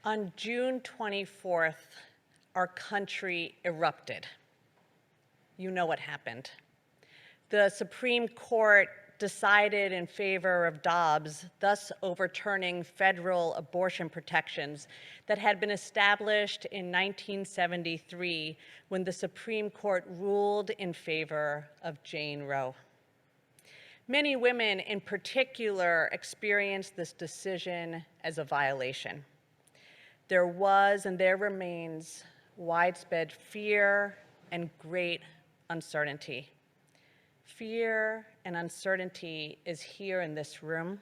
On June 24th, our country erupted. You know what happened. The Supreme Court decided in favor of Dobbs, thus overturning federal abortion protections that had been established in 1973 when the Supreme Court ruled in favor of Jane Roe. Many women in particular experienced this decision as a violation. There was and there remains widespread fear and great uncertainty. Fear and uncertainty is here in this room,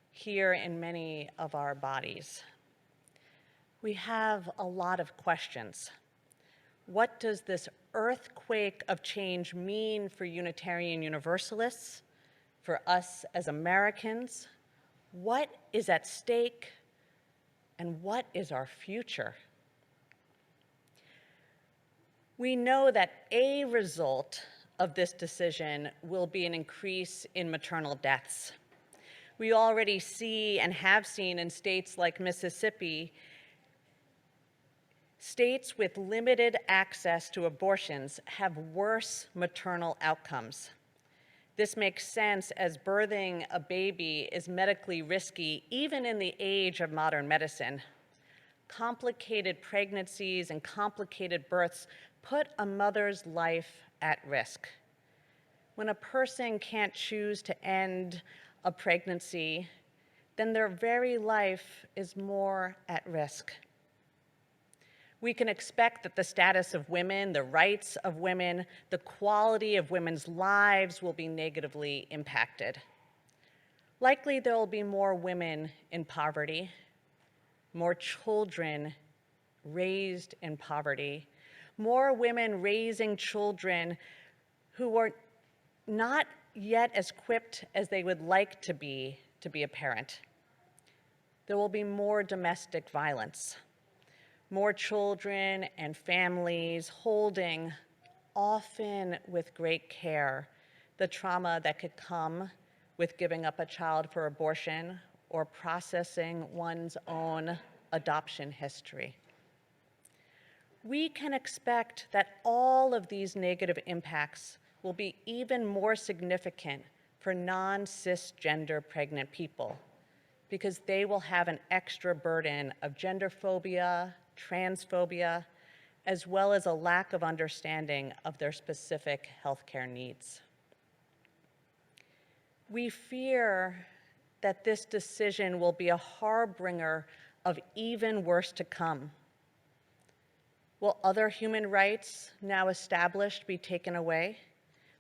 here in many of our bodies. We have a lot of questions. What does this earthquake of change mean for Unitarian Universalists, for us as Americans? What is at stake, and what is our future? We know that a result of this decision will be an increase in maternal deaths. We already see and have seen in states like Mississippi, states with limited access to abortions have worse maternal outcomes. This makes sense as birthing a baby is medically risky, even in the age of modern medicine. Complicated pregnancies and complicated births put a mother's life at risk. When a person can't choose to end a pregnancy, then their very life is more at risk. We can expect that the status of women, the rights of women, the quality of women's lives will be negatively impacted. Likely there will be more women in poverty, more children raised in poverty, more women raising children who are not yet as equipped as they would like to be a parent. There will be more domestic violence, more children and families holding, often with great care, the trauma that could come with giving up a child for abortion or processing one's own adoption history. We can expect that all of these negative impacts will be even more significant for non-cisgender pregnant people because they will have an extra burden of gender phobia, transphobia, as well as a lack of understanding of their specific healthcare needs. We fear that this decision will be a harbinger of even worse to come. Will other human rights now established be taken away?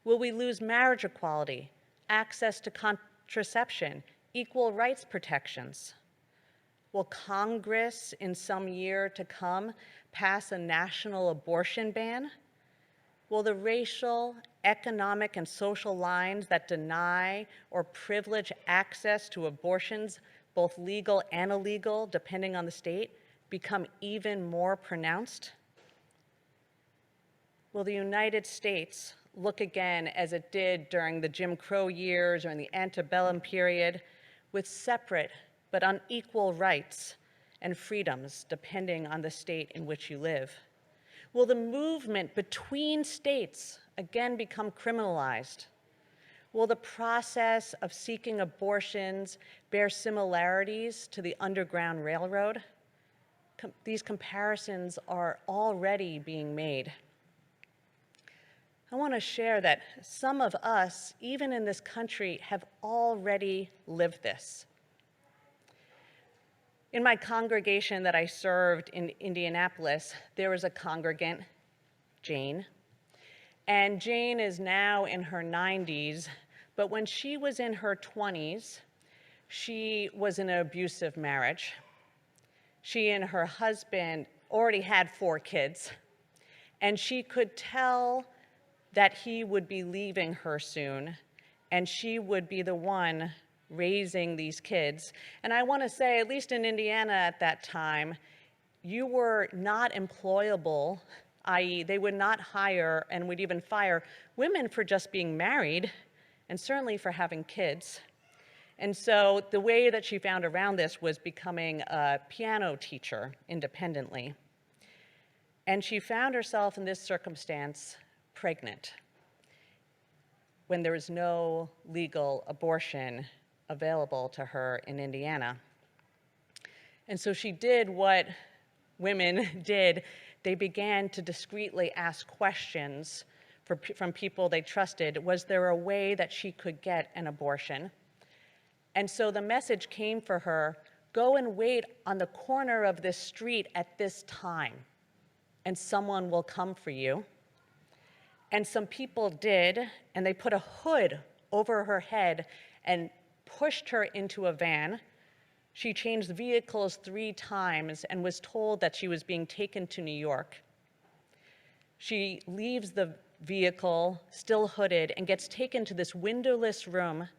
Will we lose marriage equality, access to contraception, equal rights protections? Will Congress in some year to come pass a national abortion ban? Will the racial, economic, and social lines that deny or privilege access to abortions, both legal and illegal, depending on the state, become even more pronounced? Will the United States look again as it did during the Jim Crow years or in the antebellum period with separate but unequal rights and freedoms depending on the state in which you live? Will the movement between states again become criminalized? Will the process of seeking abortions bear similarities to the Underground Railroad? These comparisons are already being made. I want to share that some of us, even in this country, have already lived this. In my congregation that I served in Indianapolis, there was a congregant, Jane, and Jane is now in her 90s, but when she was in her 20s, she was in an abusive marriage. She and her husband already had 4 kids, and she could tell that he would be leaving her soon, and she would be the one raising these kids. And I want to say, at least in Indiana at that time, you were not employable, i.e. they would not hire and would even fire women for just being married, and certainly for having kids. And so the way that she found around this was becoming a piano teacher independently. And she found herself in this circumstance pregnant when there was no legal abortion available to her in Indiana. And so she did what women did. They began to discreetly ask questions from people they trusted. Was there a way that she could get an abortion? And so the message came for her, go and wait on the corner of this street at this time, and someone will come for you. And some people did, and they put a hood over her head and pushed her into a van. She changed vehicles 3 times and was told that she was being taken to New York. She leaves the vehicle, still hooded, and gets taken to this windowless room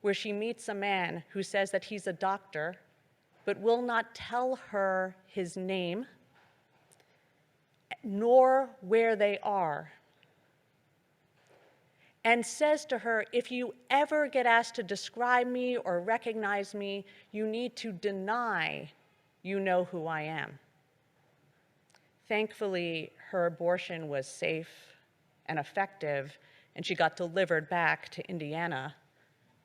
where she meets a man who says that he's a doctor, but will not tell her his name, nor where they are, and says to her, if you ever get asked to describe me or recognize me, you need to deny you know who I am. Thankfully, her abortion was safe and effective, and she got delivered back to Indiana.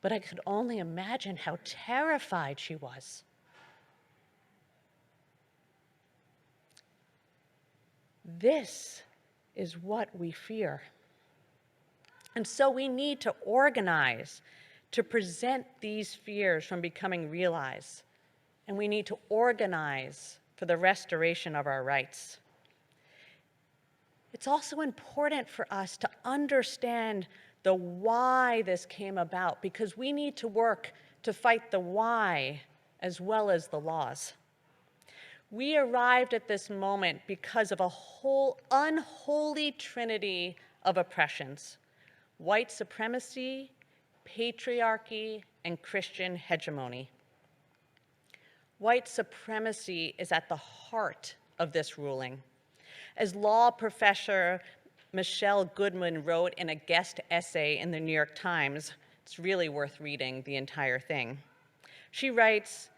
But I could only imagine how terrified she was. This is what we fear. And so we need to organize to present these fears from becoming realized. And we need to organize for the restoration of our rights. It's also important for us to understand the why this came about, because we need to work to fight the why as well as the laws. We arrived at this moment because of a whole unholy trinity of oppressions: white supremacy, patriarchy, and Christian hegemony. White supremacy is at the heart of this ruling. As law professor Michelle Goodman wrote in a guest essay in the New York Times, it's really worth reading the entire thing. She writes,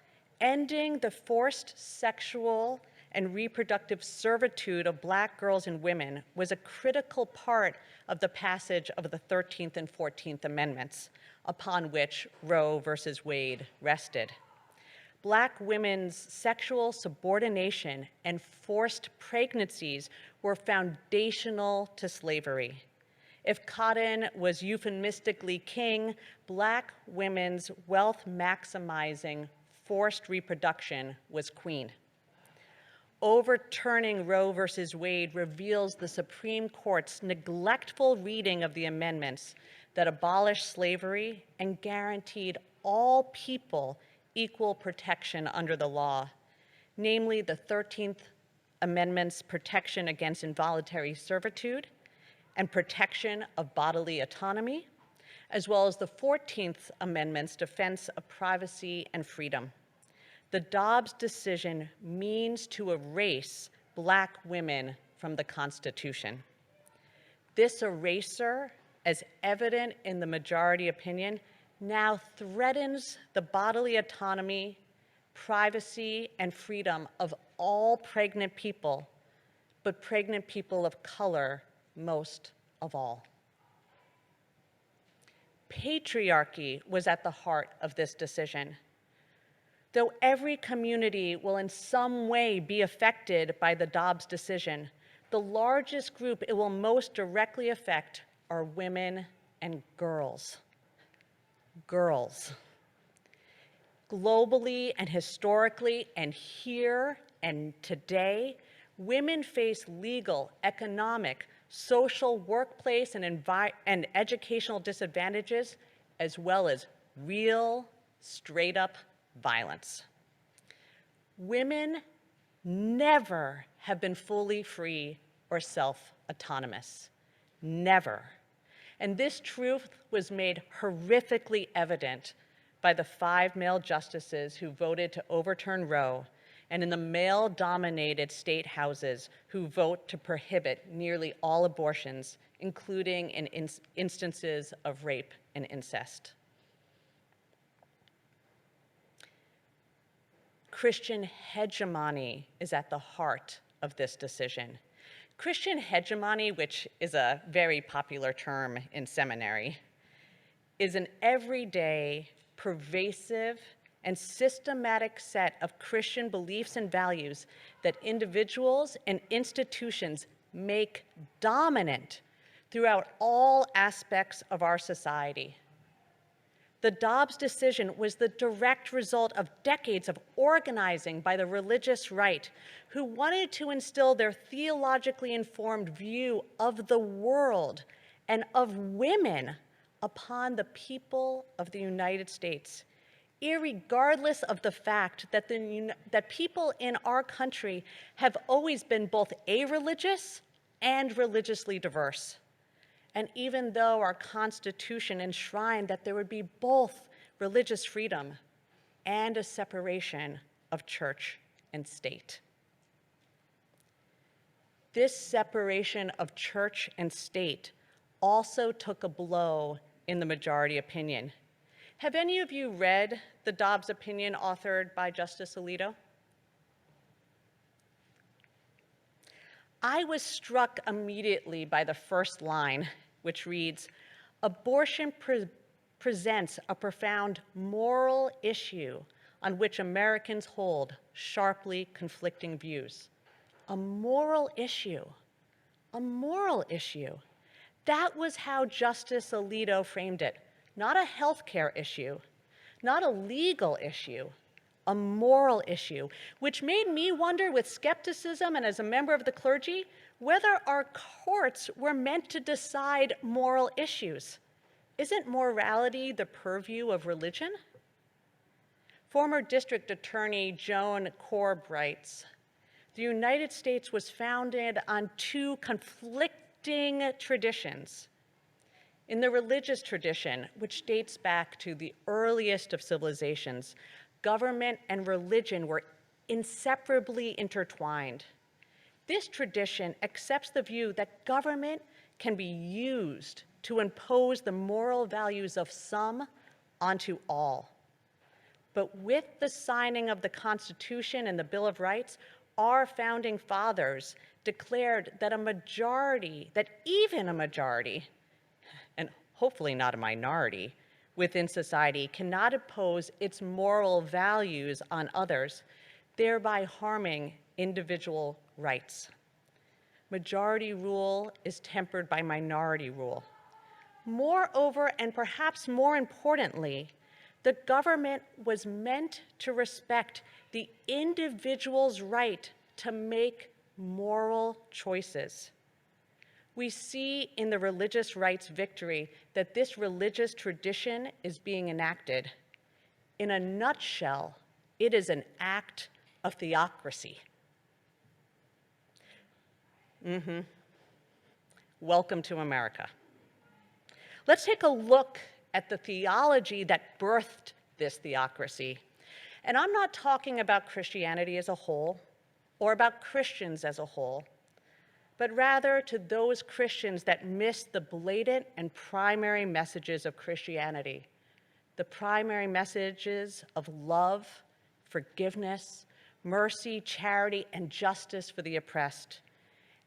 ending the forced sexual and reproductive servitude of Black girls and women was a critical part of the passage of the 13th and 14th Amendments, upon which Roe versus Wade rested. Black women's sexual subordination and forced pregnancies were foundational to slavery. If cotton was euphemistically king, Black women's wealth-maximizing forced reproduction was queen. Overturning Roe versus Wade reveals the Supreme Court's neglectful reading of the amendments that abolished slavery and guaranteed all people equal protection under the law, namely the 13th Amendment's protection against involuntary servitude and protection of bodily autonomy, as well as the 14th Amendment's defense of privacy and freedom. The Dobbs decision means to erase Black women from the Constitution. This eraser, as evident in the majority opinion, now threatens the bodily autonomy, privacy, and freedom of all pregnant people, but pregnant people of color most of all. Patriarchy was at the heart of this decision. Though every community will in some way be affected by the Dobbs decision, the largest group it will most directly affect are women and girls. Girls. Globally and historically, and here and today, women face legal, economic, social, workplace, and educational disadvantages, as well as real, straight-up violence. Women never have been fully free or self-autonomous. Never. And this truth was made horrifically evident by the 5 male justices who voted to overturn Roe, and in the male-dominated state houses who vote to prohibit nearly all abortions, including in instances of rape and incest. Christian hegemony is at the heart of this decision. Christian hegemony, which is a very popular term in seminary, is an everyday, pervasive, and systematic set of Christian beliefs and values that individuals and institutions make dominant throughout all aspects of our society. The Dobbs decision was the direct result of decades of organizing by the religious right, who wanted to instill their theologically informed view of the world and of women upon the people of the United States, irregardless of the fact that, that people in our country have always been both a-religious and religiously diverse. And even though our Constitution enshrined that there would be both religious freedom and a separation of church and state. This separation of church and state also took a blow in the majority opinion. Have any of you read the Dobbs opinion authored by Justice Alito? I was struck immediately by the first line, which reads, "Abortion presents a profound moral issue on which Americans hold sharply conflicting views." A moral issue, a moral issue. That was how Justice Alito framed it. Not a healthcare issue, not a legal issue, a moral issue, which made me wonder with skepticism and as a member of the clergy, whether our courts were meant to decide moral issues. Isn't morality the purview of religion? Former District Attorney Joan Korb writes, "The United States was founded on two conflicting traditions. In the religious tradition, which dates back to the earliest of civilizations, government and religion were inseparably intertwined. This tradition accepts the view that government can be used to impose the moral values of some onto all. But with the signing of the Constitution and the Bill of Rights, our founding fathers declared that even a majority, and hopefully not a minority, within society cannot impose its moral values on others, thereby harming individual rights. Majority rule is tempered by minority rule. Moreover, and perhaps more importantly, the government was meant to respect the individual's right to make moral choices. We see in the religious rights victory that this religious tradition is being enacted. In a nutshell, it is an act of theocracy." Welcome to America. Let's take a look at the theology that birthed this theocracy. And I'm not talking about Christianity as a whole or about Christians as a whole, but rather to those Christians that miss the blatant and primary messages of Christianity, the primary messages of love, forgiveness, mercy, charity, and justice for the oppressed,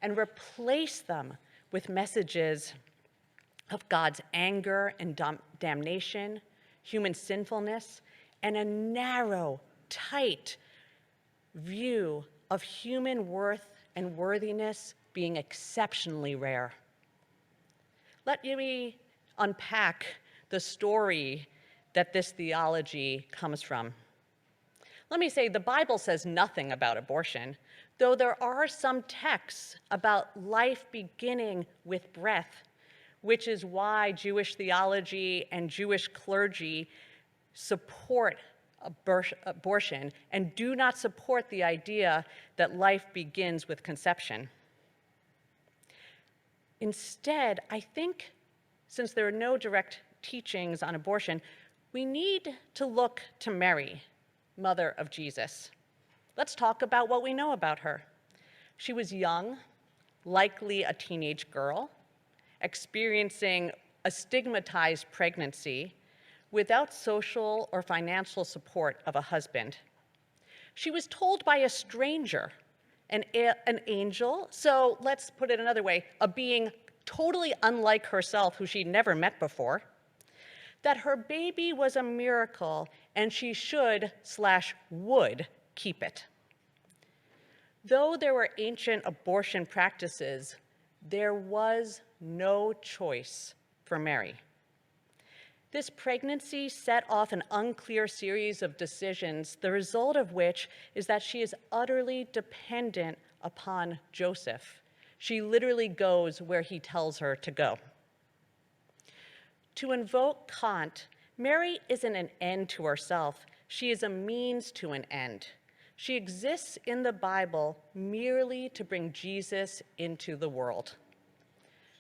and replace them with messages of God's anger and damnation, human sinfulness, and a narrow, tight view of human worth and worthiness being exceptionally rare. Let me unpack the story that this theology comes from. Let me say, the Bible says nothing about abortion, though there are some texts about life beginning with breath, which is why Jewish theology and Jewish clergy support abortion and do not support the idea that life begins with conception. Instead, I think, since there are no direct teachings on abortion, we need to look to Mary, mother of Jesus. Let's talk about what we know about her. She was young, likely a teenage girl, experiencing a stigmatized pregnancy without social or financial support of a husband. She was told by a stranger, an angel, so let's put it another way, a being totally unlike herself who she'd never met before, that her baby was a miracle and she should/would keep it. Though there were ancient abortion practices, there was no choice for Mary. This pregnancy set off an unclear series of decisions, the result of which is that she is utterly dependent upon Joseph. She literally goes where he tells her to go. To invoke Kant, Mary isn't an end to herself. She is a means to an end. She exists in the Bible merely to bring Jesus into the world.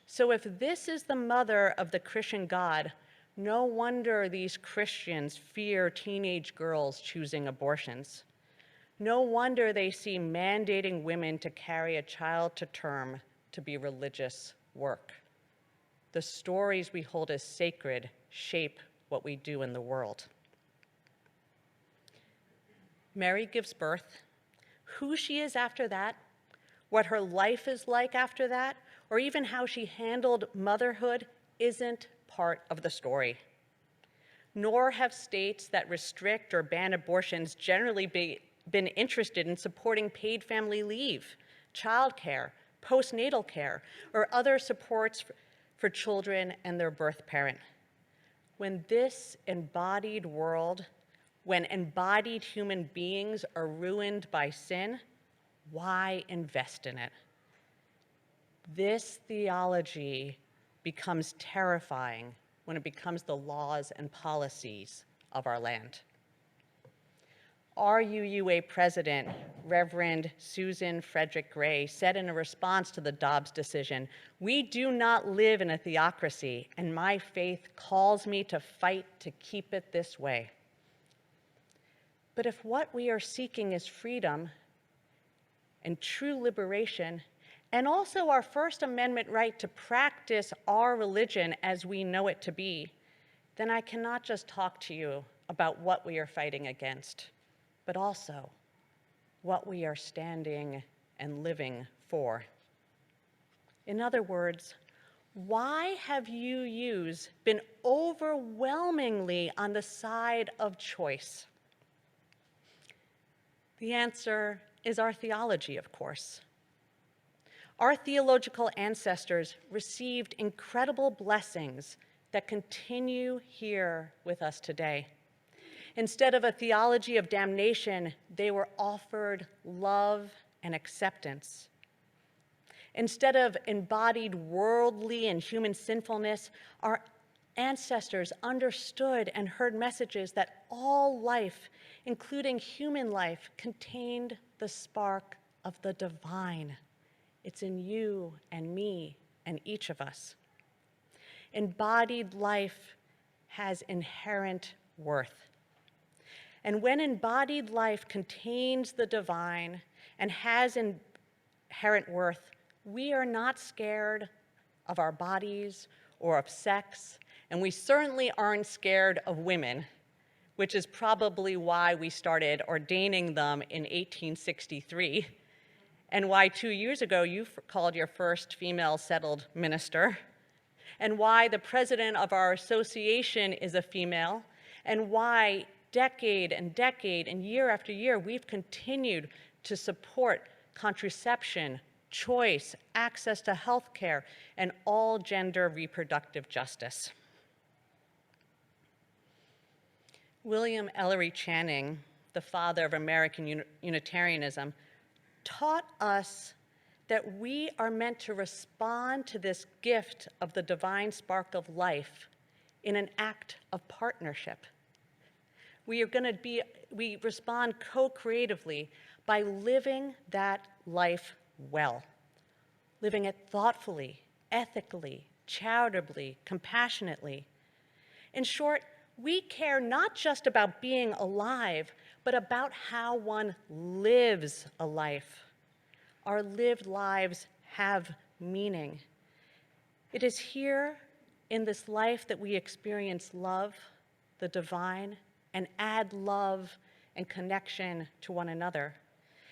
So if this is the mother of the Christian God, no wonder these Christians fear teenage girls choosing abortions. No wonder they see mandating women to carry a child to term to be religious work. The stories we hold as sacred shape what we do in the world. Mary gives birth. Who she is after that, what her life is like after that, or even how she handled motherhood isn't part of the story. Nor have states that restrict or ban abortions generally been interested in supporting paid family leave, childcare, postnatal care, or other supports for children and their birth parent. When this embodied world, when embodied human beings are ruined by sin, why invest in it? This theology becomes terrifying when it becomes the laws and policies of our land. Our UUA president, Reverend Susan Frederick Gray, said in a response to the Dobbs decision, "We do not live in a theocracy, and my faith calls me to fight to keep it this way." But if what we are seeking is freedom and true liberation, and also our First Amendment right to practice our religion as we know it to be, then I cannot just talk to you about what we are fighting against, but also what we are standing and living for. In other words, why have UUs been overwhelmingly on the side of choice? The answer is our theology, of course. Our theological ancestors received incredible blessings that continue here with us today. Instead of a theology of damnation, they were offered love and acceptance. Instead of embodied worldly and human sinfulness, our ancestors understood and heard messages that all life, including human life, contained the spark of the divine. It's in you and me and each of us. Embodied life has inherent worth. And when embodied life contains the divine and has inherent worth, we are not scared of our bodies or of sex, and we certainly aren't scared of women, which is probably why we started ordaining them in 1863, and why 2 years ago you called your first female settled minister, and why the president of our association is a female, and why decade and year after year we've continued to support contraception, choice, access to health care, and all gender reproductive justice. William Ellery Channing, the father of American Unitarianism, taught us that we are meant to respond to this gift of the divine spark of life in an act of partnership. We respond co-creatively by living that life well, living it thoughtfully, ethically, charitably, compassionately. In short, we care not just about being alive, but about how one lives a life. Our lived lives have meaning. It is here in this life that we experience love, the divine, and add love and connection to one another.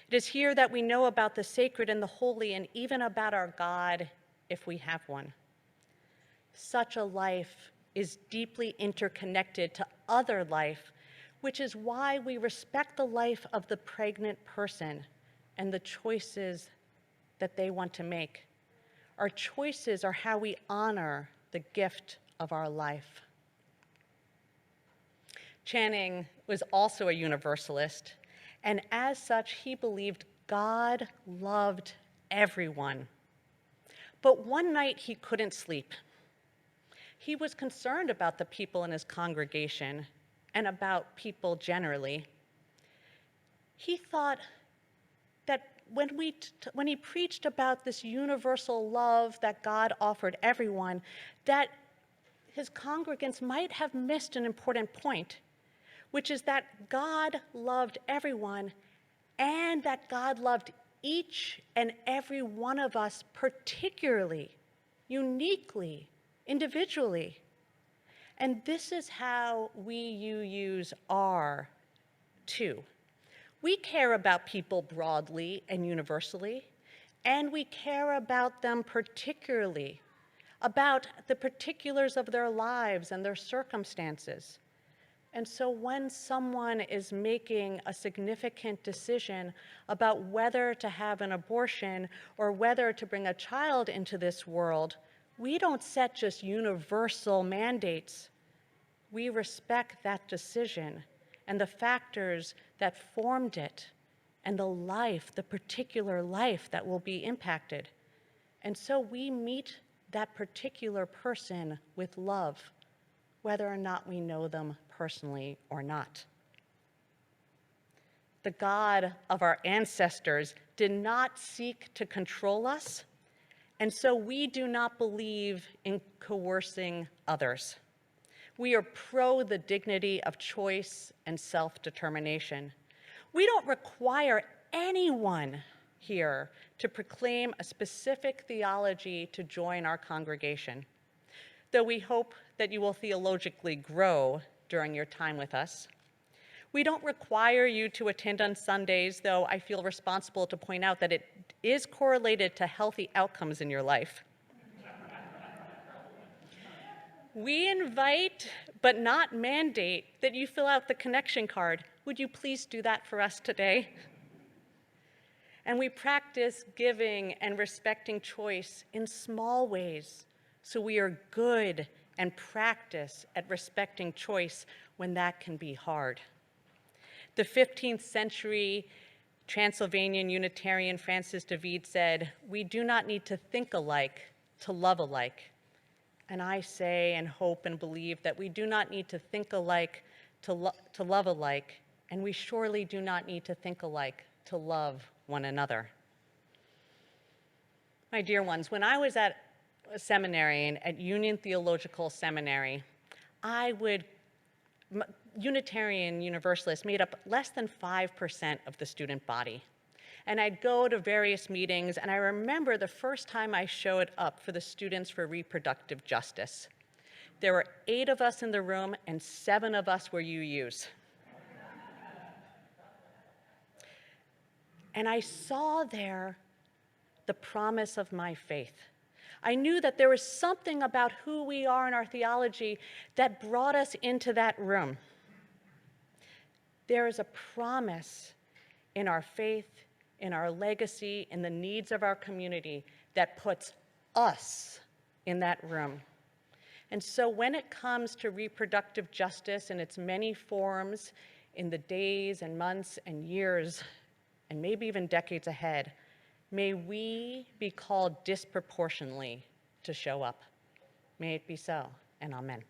It is here that we know about the sacred and the holy, and even about our God, if we have one. Such a life is deeply interconnected to other life, which is why we respect the life of the pregnant person and the choices that they want to make. Our choices are how we honor the gift of our life. Channing was also a Universalist, and as such, he believed God loved everyone. But one night he couldn't sleep. He was concerned about the people in his congregation and about people generally. He thought that when he preached about this universal love that God offered everyone, that his congregants might have missed an important point, which is that God loved everyone and that God loved each and every one of us particularly, uniquely, individually. And this is how we UUs are, too. We care about people broadly and universally, and we care about them particularly, about the particulars of their lives and their circumstances. And so when someone is making a significant decision about whether to have an abortion or whether to bring a child into this world, we don't set just universal mandates. We respect that decision and the factors that formed it and the particular life that will be impacted. And so we meet that particular person with love, whether or not we know them personally or not. The God of our ancestors did not seek to control us, and so we do not believe in coercing others. We are pro the dignity of choice and self-determination. We don't require anyone here to proclaim a specific theology to join our congregation, though we hope that you will theologically grow during your time with us. We don't require you to attend on Sundays, though I feel responsible to point out that it is correlated to healthy outcomes in your life. We invite, but not mandate, that you fill out the connection card. Would you please do that for us today? And we practice giving and respecting choice in small ways, so we are good and practice at respecting choice when that can be hard. The 15th century Transylvanian Unitarian Francis de Vide said, "We do not need to think alike to love alike." And I say and hope and believe that we do not need to think alike to love alike, and we surely do not need to think alike to love one another. My dear ones, when I was at a seminary, at Union Theological Seminary, Unitarian Universalists made up less than 5% of the student body. And I'd go to various meetings, and I remember the first time I showed up for the Students for Reproductive Justice. There were 8 of us in the room, and 7 of us were UUs. And I saw there the promise of my faith. I knew that there was something about who we are in our theology that brought us into that room. There is a promise in our faith, in our legacy, in the needs of our community that puts us in that room. And so when it comes to reproductive justice in its many forms in the days and months and years, and maybe even decades ahead, may we be called disproportionately to show up. May it be so, and amen.